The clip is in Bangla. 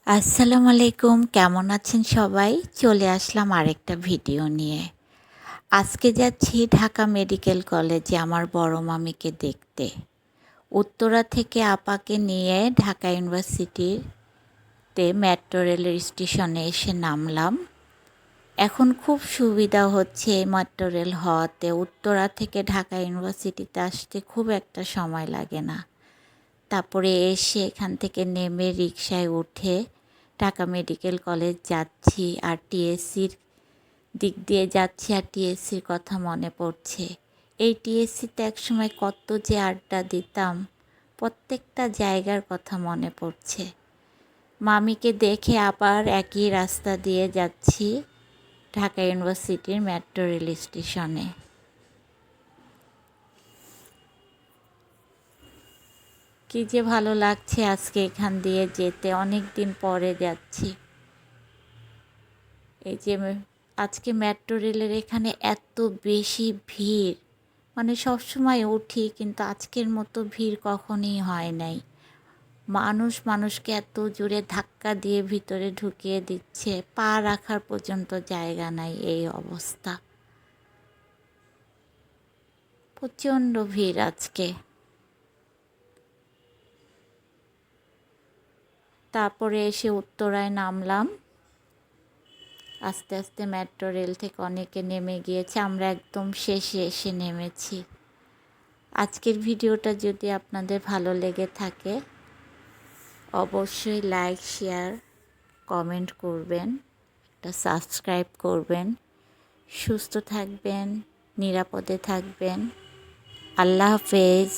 আসসালামু আলাইকুম, কেমন আছেন সবাই? চলে আসলাম আরেকটা ভিডিও নিয়ে। আজকে যাচ্ছি ঢাকা মেডিকেল কলেজে আমার বড় মামিকে দেখতে। উত্তরা থেকে আপাকে নিয়ে ঢাকা ইউনিভার্সিটিতে মেট্রো রেলের স্টেশনে এসে নামলাম। এখন খুব সুবিধা হচ্ছে এই মেট্রো রেল হওয়াতে। উত্তরা থেকে ঢাকা ইউনিভার্সিটিতে আসতে খুব একটা সময় লাগে না। তারপরে এসে এখান থেকে নেমে রিকশায় উঠে ঢাকা মেডিকেল কলেজ যাচ্ছি, আর টিএসসির দিক দিয়ে যাচ্ছি, আর টিএসসির কথা মনে পড়ছে। এই টিএসসিতে একসময় কত যে আড্ডা দিতাম, প্রত্যেকটা জায়গার কথা মনে পড়ছে। মামিকে দেখে আবার একই রাস্তা দিয়ে যাচ্ছি ঢাকা ইউনিভার্সিটির মেট্রো রেল স্টেশনে। কি যে ভালো লাগছে আজকে এখান দিয়ে যেতে, অনেক দিন পরে যাচ্ছি। এই যে আজকে মেট্রো রেলের এখানে এত বেশি ভিড়, মানে সবসময় উঠি কিন্তু আজকের মতো ভিড় কখনই হয় নাই। মানুষ মানুষকে এত জোরে ধাক্কা দিয়ে ভিতরে ঢুকিয়ে দিচ্ছে, পা রাখার পর্যন্ত জায়গা নাই, এই অবস্থা। প্রচণ্ড ভিড় আজকে। তারপরে এসে উত্তরায় নামলাম। আস্তে আস্তে মেট্রো রেল থেকে অনেকে নেমে গিয়েছে, আমরা একদম শেষে এসে নেমেছি। আজকের ভিডিওটা যদি আপনাদের ভালো লেগে থাকে অবশ্যই লাইক, শেয়ার, কমেন্ট করবেন, একটা সাবস্ক্রাইব করবেন। সুস্থ থাকবেন, নিরাপদে থাকবেন। আল্লাহ হাফেজ।